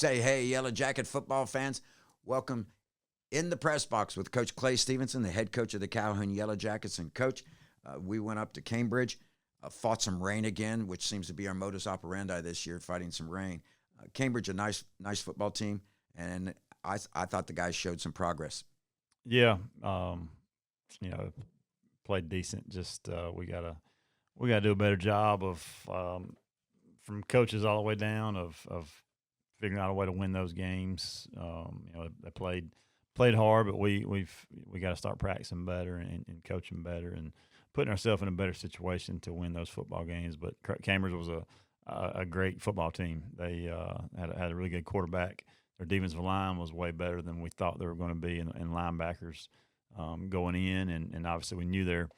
say, hey, Yellow Jacket football fans, welcome in the press box with Coach Clay Stevenson, the head coach of the Calhoun Yellow Jackets. And, Coach, we went up to Cambridge, fought some rain again, which seems to be our modus operandi this year, fighting some rain. Cambridge, a nice football team, and I thought the guys showed some progress. Yeah, played decent. Just we gotta do a better job of from coaches all the way down of figuring out a way to win those games. They played hard, but we got to start practicing better and coaching better and putting ourselves in a better situation to win those football games. But Cambridge was a great football team. They had a really good quarterback. Their defensive line was way better than we thought they were going to be, in linebackers going in, and obviously we knew their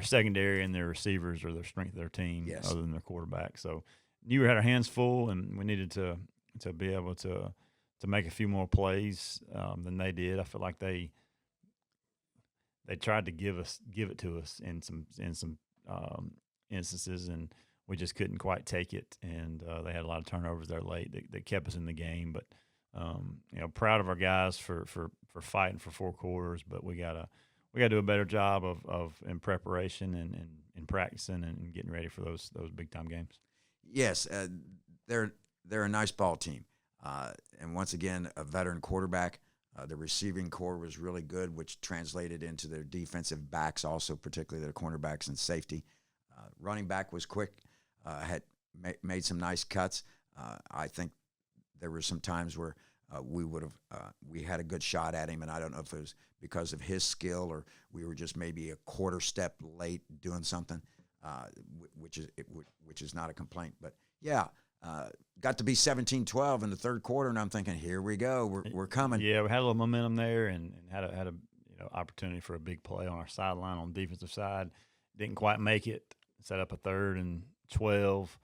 secondary and their receivers are their strength of their team, yes, other than their quarterback. So knew we had our hands full, and we needed to be able to make a few more plays than they did. I feel like they tried to give it to us in some instances, and we just couldn't quite take it. And they had a lot of turnovers there late that kept us in the game. But proud of our guys for fighting for 4 quarters. But we gotta do a better job of in preparation and practicing and getting ready for those big time games. Yes, they're a nice ball team, and once again, a veteran quarterback. The receiving core was really good, which translated into their defensive backs, also particularly their cornerbacks and safety. Running back was quick, had made some nice cuts. I think there were some times where we had a good shot at him, and I don't know if it was because of his skill or we were just maybe a quarter step late doing something, which is not a complaint. But yeah. Got to be 17-12 in the third quarter, and I'm thinking, here we go, we're coming. Yeah, we had a little momentum there, and had a opportunity for a big play on our sideline on the defensive side. Didn't quite make it. Set up a 3rd and 12,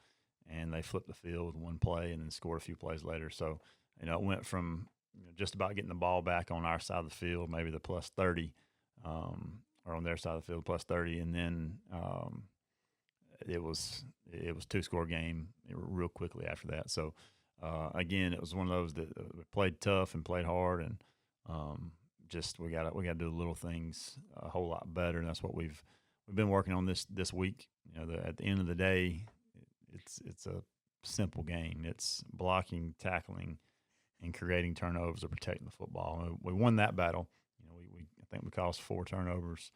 and they flipped the field with one play, and then scored a few plays later. So it went from just about getting the ball back on our side of the field, maybe the plus 30, or on their side of the field plus 30, and then it was 2-score game real quickly after that. So again, it was one of those that played tough and played hard, and just we got to do the little things a whole lot better, and that's what we've been working on this week. At the end of the day, it's a simple game. It's blocking, tackling, and creating turnovers or protecting the football. And we won that battle. I think we caused 4 turnovers,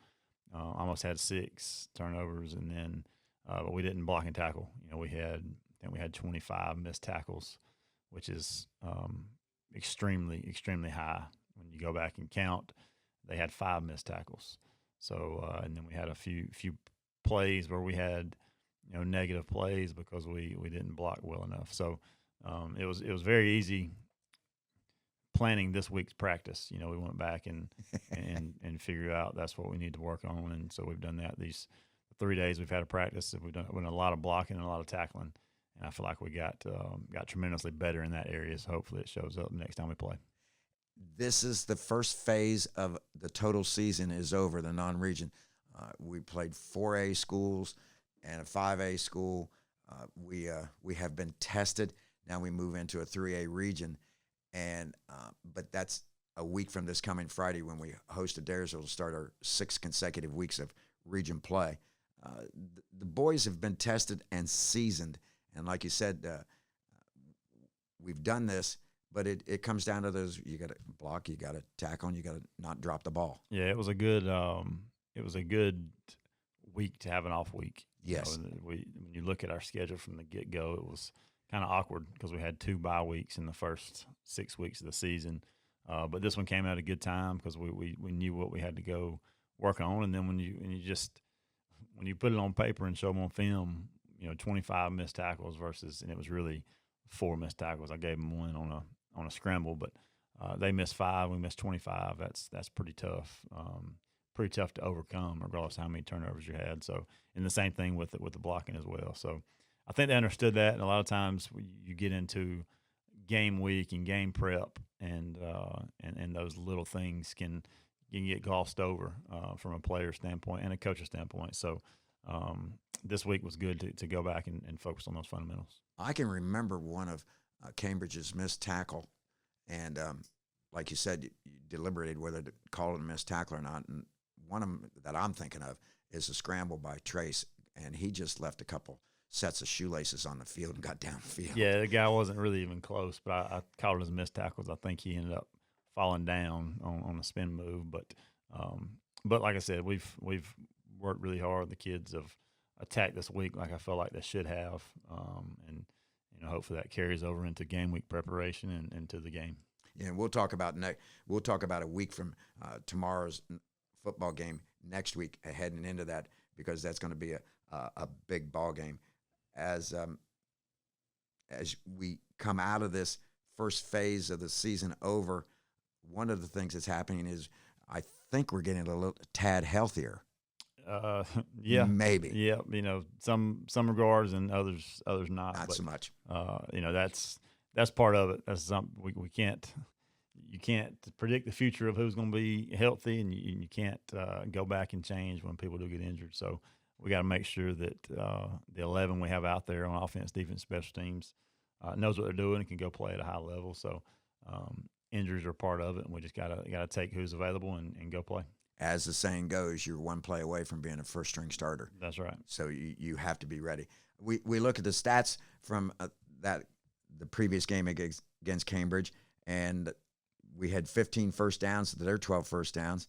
almost had 6 turnovers, and then. But we didn't block and tackle. We had 25 missed tackles, which is extremely, extremely high. When you go back and count, they had 5 missed tackles. So and then we had a few plays where we had negative plays because we didn't block well enough. So it was very easy planning this week's practice. We went back and figured out that's what we need to work on, and so we've done that these 3 days we've had a practice. We've done a lot of blocking and a lot of tackling, and I feel like we got tremendously better in that area. So hopefully it shows up next time we play. This is the first phase of the total season is over, the non-region. We played 4A schools and a 5A school. We have been tested. Now we move into a 3A region, and but that's a week from this coming Friday when we host Adairsville to start our 6 consecutive weeks of region play. The boys have been tested and seasoned, and like you said, we've done this, but it comes down to those: you got to block, you got to tackle, and you got to not drop the ball. Yeah, it was a good week to have an off week. Yes, when you look at our schedule from the get go, it was kind of awkward because we had 2 bye weeks in the first 6 weeks of the season. But this one came at a good time because we knew what we had to go work on, and then when you put it on paper and show them on film, 25 missed tackles versus, and it was really 4 missed tackles. I gave them 1 on a scramble, but they missed 5. We missed 25. That's pretty tough. Pretty tough to overcome, regardless of how many turnovers you had. So, and the same thing with the blocking as well. So, I think they understood that. And a lot of times you get into game week and game prep, and those little things can get glossed over from a player standpoint and a coach's standpoint. So this week was good to go back and focus on those fundamentals. I can remember one of Cambridge's missed tackle, and like you said, you deliberated whether to call it a missed tackle or not. And one of them that I'm thinking of is a scramble by Trace, and he just left a couple sets of shoelaces on the field and got downfield. Yeah, the guy wasn't really even close, but I called it as missed tackles. I think he ended up falling down on a spin move, but like I said, we've worked really hard. The kids have attacked this week like I felt like they should have, and hopefully that carries over into game week preparation and into the game. Yeah, and we'll talk about a week from tomorrow's football game next week, heading into that, because that's going to be a big ball game. As we come out of this first phase of the season over, one of the things that's happening is I think we're getting a little tad healthier. Yeah, maybe. Yeah, some regards and others not. Not so much. That's part of it. That's something we can't. You can't predict the future of who's going to be healthy, and you can't go back and change when people do get injured. So we got to make sure that the 11 we have out there on offense, defense, special teams knows what they're doing and can go play at a high level. So injuries are part of it, and we just got to take who's available and go play. As the saying goes, you're one play away from being a first-string starter. That's right. So you have to be ready. We look at the stats from the previous game against Cambridge, and we had 15 first downs to their 12 first downs.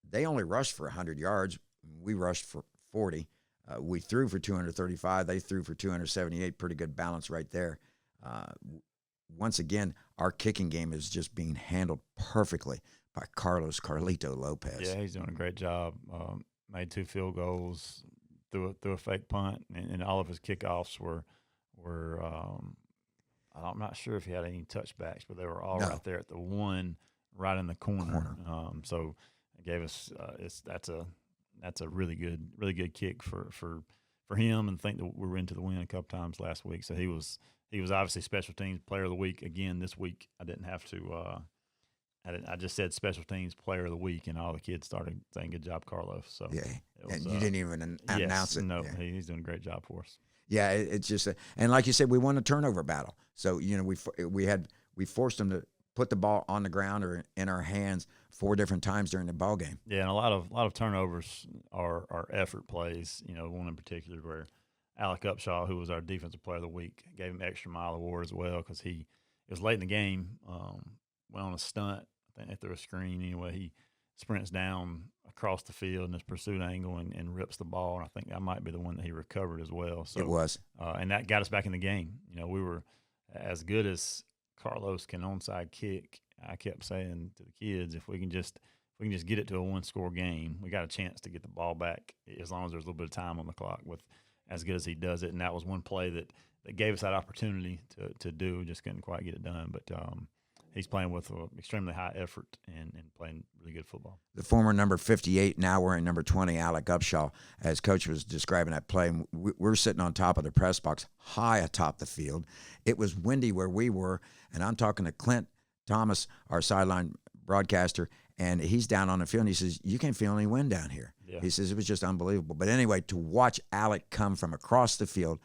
They only rushed for 100 yards. We rushed for 40. We threw for 235. They threw for 278. Pretty good balance right there. Once again, our kicking game is just being handled perfectly by Carlito Lopez. Yeah, he's doing a great job. Made 2 field goals, threw a fake punt, and all of his kickoffs were I'm not sure if he had any touchbacks, but they were all right there at the one, right in the corner. So it gave us that's a really good kick for him, and think that we were into the win a couple times last week. So he was obviously special teams player of the week again this week. I didn't have to. I just said special teams player of the week, and all the kids started saying good job, Carlos. So yeah, and you didn't even announce it. No, yeah. He's doing a great job for us. Yeah, it's just and like you said, we won a turnover battle. So we forced them to put the ball on the ground or in our hands 4 different times during the ball game. Yeah, and a lot of turnovers are effort plays. One in particular where Alec Upshaw, who was our defensive player of the week, gave him extra mile award as well because it was late in the game. Went on a stunt. I think they threw a screen. Anyway, he sprints down across the field in his pursuit angle and rips the ball. And I think that might be the one that he recovered as well. So it was. And that got us back in the game. We were as good as Carlos can onside kick. I kept saying to the kids, if we can just get it to a 1-score game, we got a chance to get the ball back as long as there's a little bit of time on the clock with as good as he does it. And that was one play that gave us that opportunity to do. Just couldn't quite get it done. But he's playing with extremely high effort and playing really good football. The former number 58, now wearing number 20, Alec Upshaw, as Coach was describing that play, we're sitting on top of the press box, high atop the field. It was windy where we were, and I'm talking to Clint Thomas, our sideline broadcaster, and he's down on the field, and he says, you can't feel any wind down here. Yeah. He says it was just unbelievable. But anyway, to watch Alec come from across the field,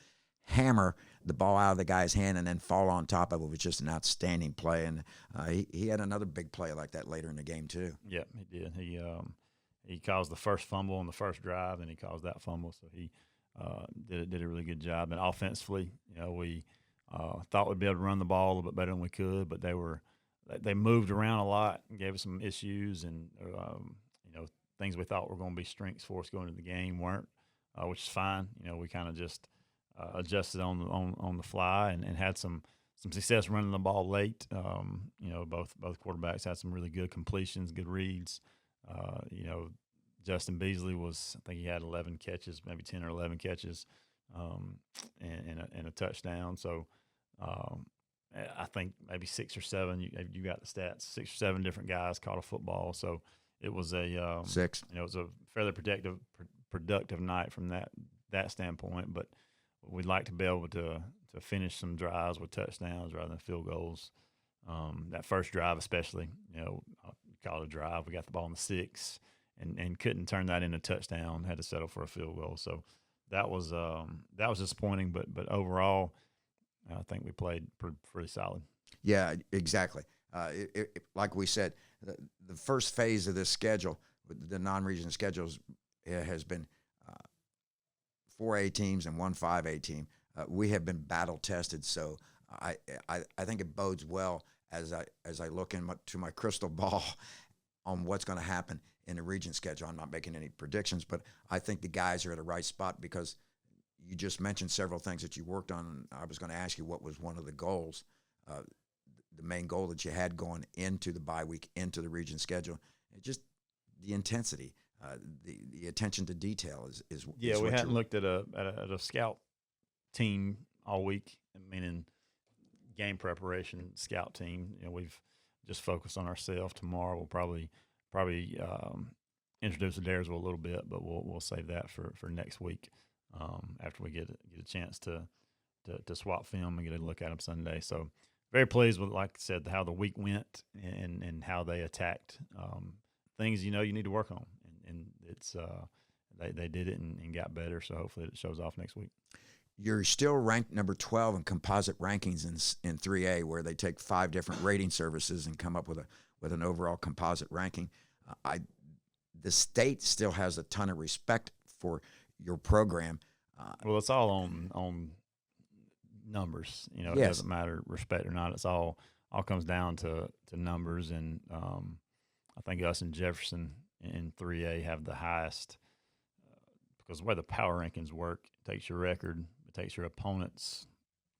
hammer the ball out of the guy's hand and then fall on top of it was just an outstanding play. And he had another big play like that later in the game too. Yeah, he did. He caused the first fumble on the first drive, and he caused that fumble. So he did a really good job. And offensively, we thought we'd be able to run the ball a little bit better than we could, but they moved around a lot and gave us some issues, and things we thought were going to be strengths for us going into the game weren't, which is fine. We kind of just adjusted on the fly and had some success running the ball late. Both quarterbacks had some really good completions, good reads. Justin Beasley I think he had 11 catches, maybe 10 or 11 catches, and a touchdown. So I think maybe 6 or 7. You got the stats. 6 or 7 different guys caught a football. So it was a 6. It was a fairly productive night from that standpoint, but we'd like to be able to finish some drives with touchdowns rather than field goals. That first drive especially, called a drive. We got the ball in the 6 and couldn't turn that into a touchdown, had to settle for a field goal. So that was disappointing, but overall I think we played pretty solid. Yeah, exactly. Like we said, the first phase of this schedule, the non-region schedules, has been 4A teams and one 5A team. We have been battle tested, so I think it bodes well as I look into my crystal ball on what's going to happen in the region schedule. I'm not making any predictions, but I think the guys are at the right spot because you just mentioned several things that you worked on. I was going to ask you what was one of the goals, the main goal that you had going into the bye week, into the region schedule. Just the intensity, the attention to detail is yeah. We hadn't looked at a scout team all week, meaning game preparation scout team. We've just focused on ourselves. Tomorrow we'll probably introduce Adair's a little bit, but we'll save that for next week after we get a chance to swap film and get a look at them Sunday. So very pleased with, like I said, how the week went and how they attacked things you need to work on, and it's they did it and got better. So hopefully it shows off next week. You're still ranked number 12 in composite rankings in 3A, where they take 5 different rating services and come up with an overall composite ranking. The state still has a ton of respect for your program. Well, it's all on numbers. It Yes. doesn't matter respect or not. It's all comes down to numbers, and I think us and Jefferson in 3A have the highest because the way the power rankings work, it takes your record, it takes your opponent's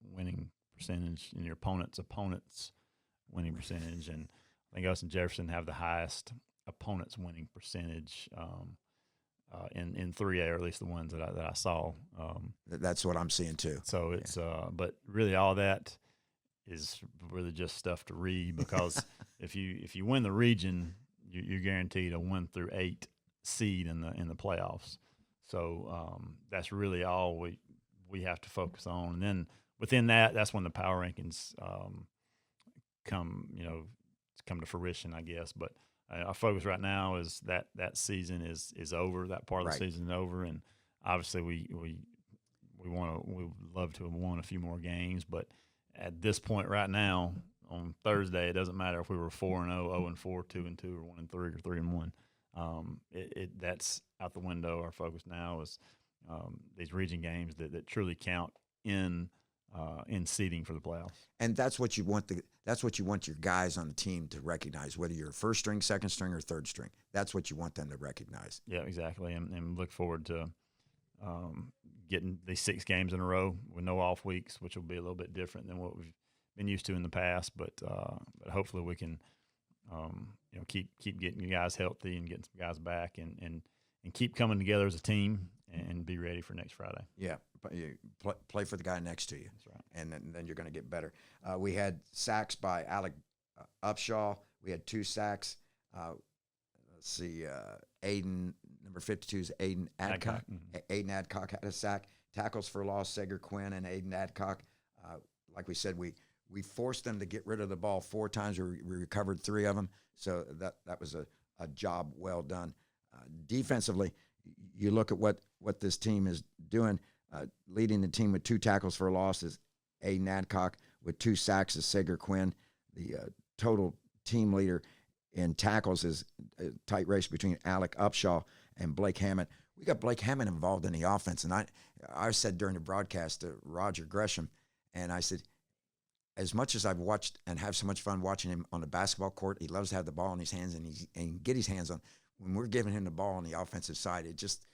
winning percentage and your opponent's winning percentage, and I think us and Jefferson have the highest opponent's winning percentage in 3A, or at least the ones that I saw. That's what I'm seeing too. So it's but really all that is really just stuff to read because if you win the region, you're guaranteed a 1 through 8 seed in the playoffs. So that's really all we have to focus on, and then within that's when the power rankings come to fruition, I guess. But our focus right now is that season is over. That part of the season is over, and obviously we would love to have won a few more games. But at this point right now, on Thursday, it doesn't matter if we were 4-0, 0-4, 2-2, or 1-3, or 3-1. That's out the window. Our focus now is these region games that truly count in seeding for the playoffs. And that's what you want your guys on the team to recognize, whether you're first string, second string, or third string. That's what you want them to recognize. Yeah, exactly. And look forward to getting these 6 games in a row with no off weeks, which will be a little bit different than what we've been used to in the past. But hopefully we can keep getting you guys healthy and getting some guys back and keep coming together as a team and be ready for next Friday. Yeah, but you play for the guy next to you. That's right. And then you're going to get better. We had sacks by Alec Upshaw. We had 2 sacks. Let's see, Aiden, number 52 is Aiden Adcock. Mm-hmm. Aiden Adcock had a sack. Tackles for loss, Sager Quinn and Aiden Adcock. Like we said, we forced them to get rid of the ball 4 times. We recovered 3 of them. So that was a job well done. Defensively, you look at what this team is doing. Leading the team with 2 tackles for a loss is Aiden Adcock. With 2 sacks is Sager Quinn. The total team leader in tackles is a tight race between Alec Upshaw and Blake Hammond. We got Blake Hammond involved in the offense, and I said during the broadcast to Roger Gresham, and I said, as much as I've watched and have so much fun watching him on the basketball court, he loves to have the ball in his hands and get his hands on. When we're giving him the ball on the offensive side, it just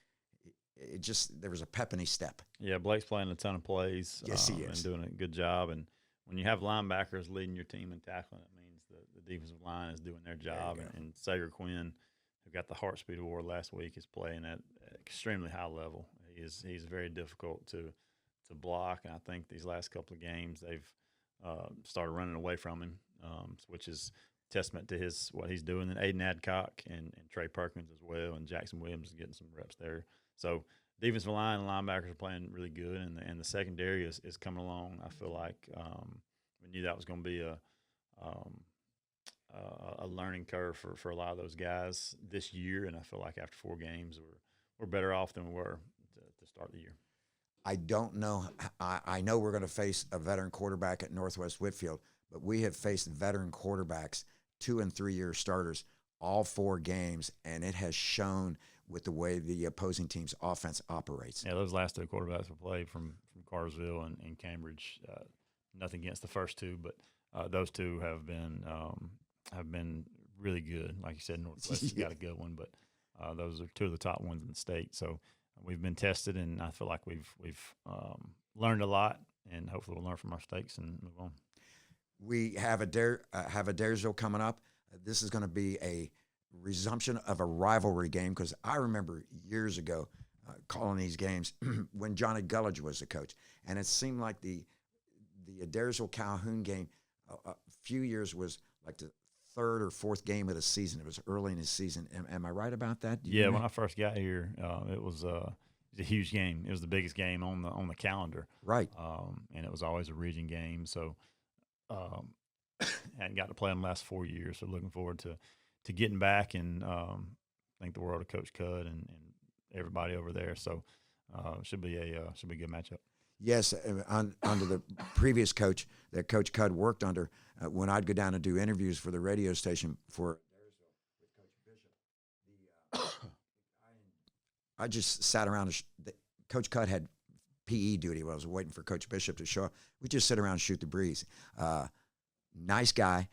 there was a pep in his step. Yeah, Blake's playing a ton of plays. Yes, he is. And doing a good job. And when you have linebackers leading your team in tackling, it means the defensive line is doing their job. And Sager Quinn, who got the Heart Speed Award last week, is playing at extremely high level. He's very difficult to block, and I think these last couple of games they've started running away from him, which is testament to what he's doing. And Aiden Adcock and Trey Perkins as well, and Jackson Williams is getting some reps there. So defensive line and linebackers are playing really good, and the secondary is coming along. I feel like we knew that was going to be a learning curve for a lot of those guys this year, and I feel like after 4 games we're better off than we were to start the year. I don't know. I know we're going to face a veteran quarterback at Northwest Whitfield, but we have faced veteran quarterbacks, 2 and 3 year starters, all 4 games, and it has shown with the way the opposing team's offense operates. Yeah, those last 2 quarterbacks we played from Carsville and Cambridge. Nothing against the first 2, but those 2 have been really good. Like you said, Northwest has got a good one, but those are 2 of the top ones in the state. So we've been tested, and I feel like we've learned a lot, and hopefully we'll learn from our mistakes and move on. We have a Daresville coming up. This is going to be a resumption of a rivalry game, because I remember years ago calling these games when Johnny Gullidge was the coach, and it seemed like the Daresville Calhoun game a few years was like the 3rd or 4th game of the season. It was early in the season. Am I right about that? Yeah, when I first got here, it was a huge game. It was the biggest game on the calendar, right? And it was always a region game. So hadn't got to play in the last 4 years. So looking forward to getting back, and thank the world of Coach Cudd and everybody over there. So should be a good matchup. Yes, under the previous coach that Coach Cudd worked under, when I'd go down and do interviews for the radio station for I just sat around. Coach Cudd had PE duty while I was waiting for Coach Bishop to show up. We just sit around and shoot the breeze. Nice guy,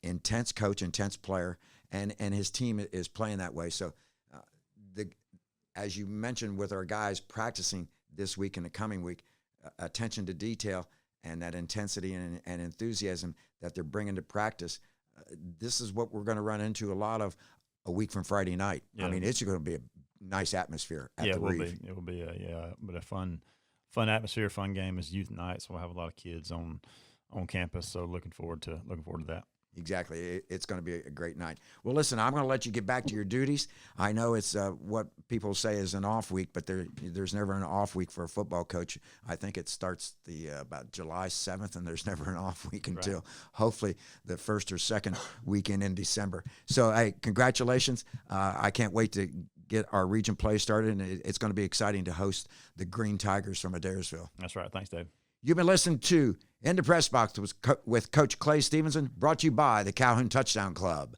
intense coach, intense player, and his team is playing that way. So, as you mentioned with our guys practicing this week and the coming week, attention to detail and that intensity and enthusiasm that they're bringing to practice, this is what we're going to run into a lot of a week from Friday night. Yeah. I mean, it's going to be a nice atmosphere at the Reef. It will be a fun atmosphere, fun game. It's youth night, so we'll have a lot of kids on campus. So looking forward to that. Exactly. It's going to be a great night. Well, listen, I'm going to let you get back to your duties. I know it's what people say is an off week, but there's never an off week for a football coach. I think it starts about July 7th, and there's never an off week until hopefully the first or second weekend in December. So, hey, congratulations. I can't wait to get our region play started, and it's going to be exciting to host the Green Tigers from Adairsville. That's right. Thanks, Dave. You've been listening to In the Press Box with Coach Clay Stevenson, brought to you by the Calhoun Touchdown Club.